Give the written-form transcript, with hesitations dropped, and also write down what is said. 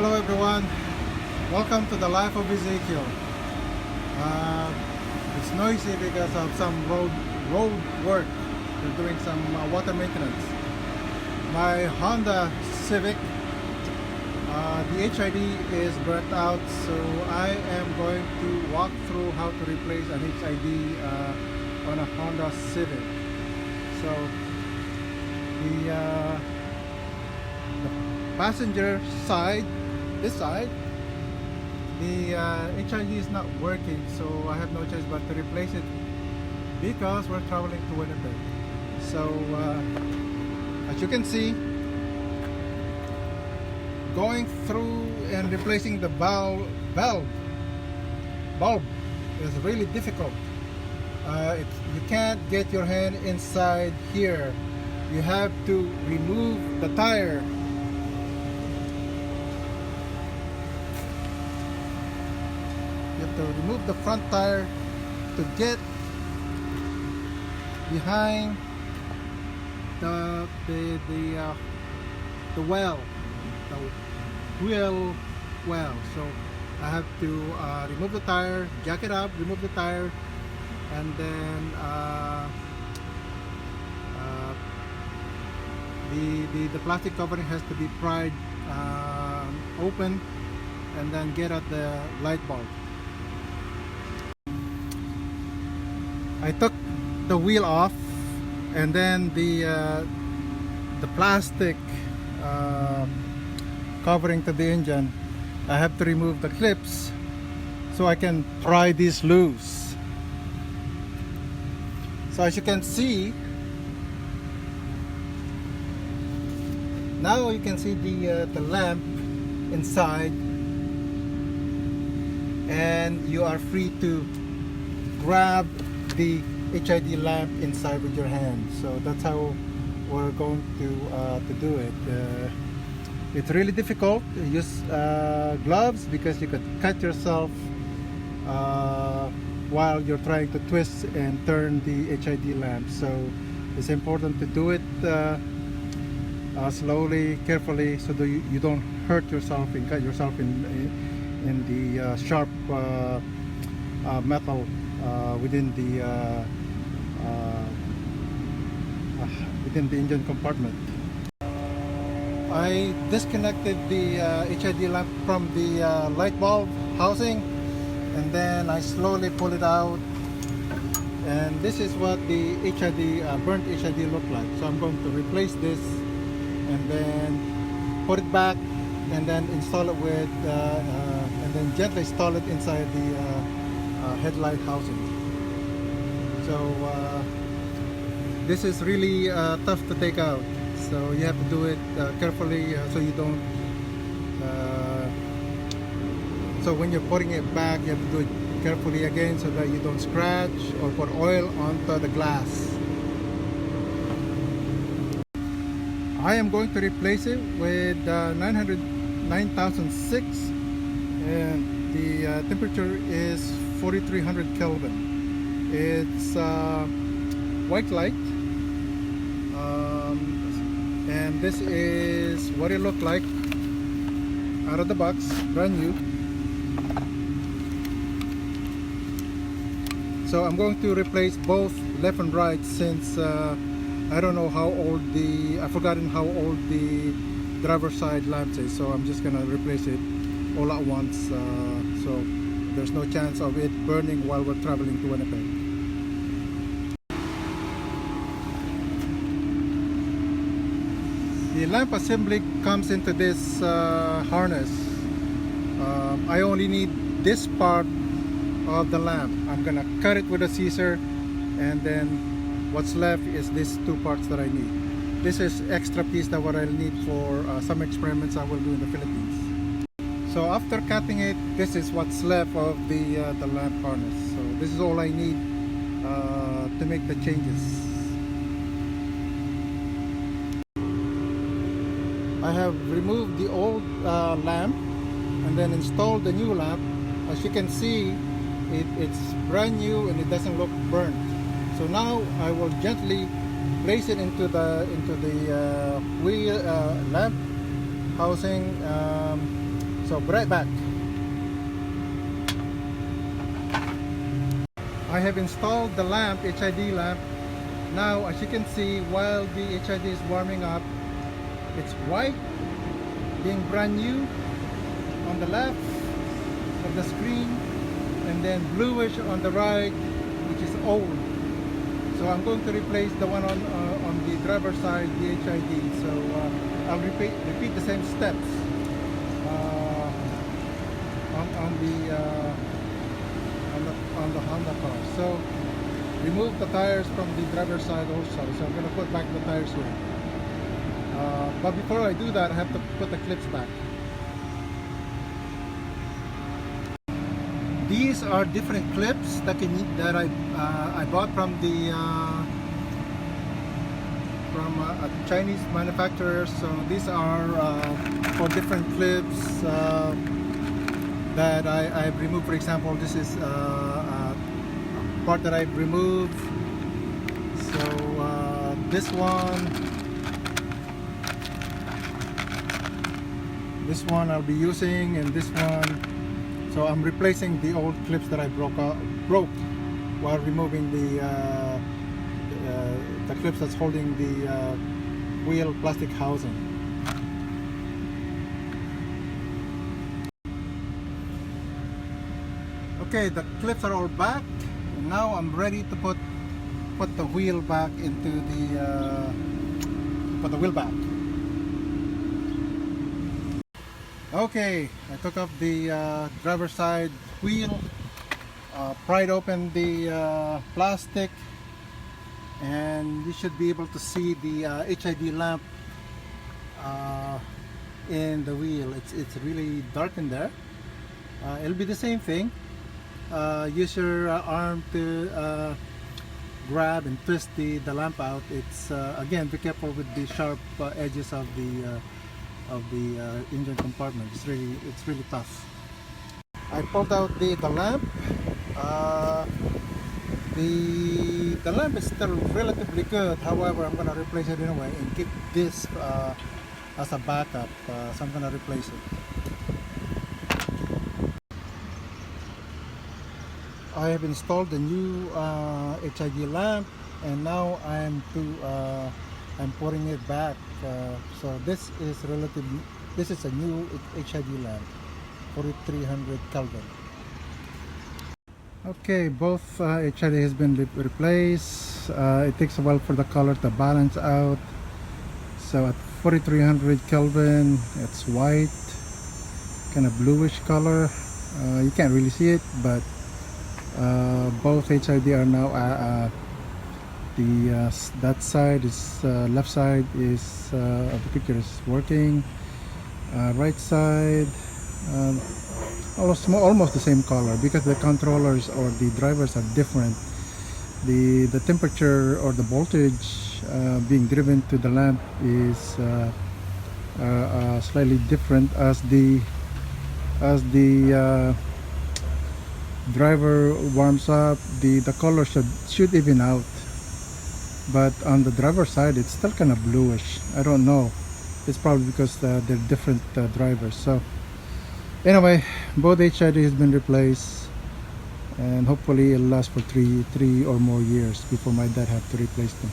Hello everyone, welcome to the life of Ezekiel. It's noisy because of some road work. They're doing some water maintenance. My Honda Civic, the HID is burnt out, so I am going to walk through how to replace an HID on a Honda Civic. So the passenger side, this side, the HID is not working, so I have no choice but to replace it because we're traveling to Winnipeg. So as you can see, going through and replacing the bulb is really difficult. You can't get your hand inside here. You have to remove the tire. You have to remove the front tire to get behind the well, the wheel well. So I have to remove the tire, jack it up, remove the tire, and then the plastic covering has to be pried open, and then get at the light bulb. I took the wheel off, and then the plastic covering to the engine, I have to remove the clips so I can pry this loose. So as you can see, now you can see the lamp inside, and you are free to grab the HID lamp inside with your hand. So that's how we're going to do it. It's really difficult. Use gloves because you could cut yourself while you're trying to twist and turn the HID lamp. So it's important to do it slowly, carefully, so that you don't hurt yourself and cut yourself in the sharp metal within the engine compartment. I disconnected the HID lamp from the light bulb housing, and then I slowly pull it out, and this is what the burnt HID looked like. So I'm going to replace this and then put it back, and then install it with and then gently install it inside the headlight housing. So this is really tough to take out, so you have to do it carefully, so you don't so when you're putting it back, you have to do it carefully again so that you don't scratch or put oil onto the glass. I am going to replace it with 9006, and the temperature is 4300 Kelvin. It's white light, and this is what it looked like out of the box, brand new. So I'm going to replace both left and right, since I don't know how old I've forgotten how old the driver's side lamp is. So I'm just gonna replace it all at once, so there's no chance of it burning while we're traveling to Winnipeg. The lamp assembly comes into this harness. I only need this part of the lamp. I'm gonna cut it with a scissor, and then what's left is these two parts that I need. This is extra piece that what I'll need for some experiments I will do in the Philippines. So after cutting it, this is what's left of the lamp harness. So this is all I need to make the changes. I have removed the old lamp and then installed the new lamp. As you can see, it's brand new and it doesn't look burnt. So now I will gently place it into the wheel lamp housing, So be right back. I have installed the lamp, HID lamp. Now as you can see, while the HID is warming up, it's white, being brand new on the left of the screen, and then bluish on the right, which is old. So I'm going to replace the one on the driver's side, the HID. So I'll repeat the same steps on the Honda car. So remove the tires from the driver's side also. So I'm going to put back the tires here. But before I do that, I have to put the clips back. These are different clips that I bought from a Chinese manufacturer. So these are for different clips that I've removed. For example, this is a part that I've removed. So this one I'll be using, and this one. So I'm replacing the old clips that I broke while removing the clips that's holding the wheel plastic housing. Okay, the clips are all back. Now I'm ready to put the wheel back into put the wheel back. Okay, I took off the driver's side wheel, pried open the plastic, and you should be able to see the HID lamp in the wheel. It's really dark in there. It'll be the same thing. Use your arm to grab and twist the lamp out. It's again, be careful with the sharp edges of the engine compartment. It's really tough. I pulled out the lamp. The lamp is still relatively good. However, I'm gonna replace it anyway and keep this as a backup. So I'm gonna replace it. I have installed the new HID lamp, and now I'm putting it back. So this is a new HID lamp, 4300 Kelvin. Okay, both HID has been replaced. It takes a while for the color to balance out. So at 4300 Kelvin, it's white, kind of bluish color. You can't really see it, but both HID are now that side is left side is of the picture is working. Right side almost the same color, because the controllers or the drivers are different. The temperature or the voltage being driven to the lamp is slightly different as the driver warms up. The color should even out. But on the driver's side, it's still kind of bluish. I don't know. It's probably because they're different drivers. So anyway, both HID has been replaced, and hopefully it'll last for three or more years before my dad have to replace them.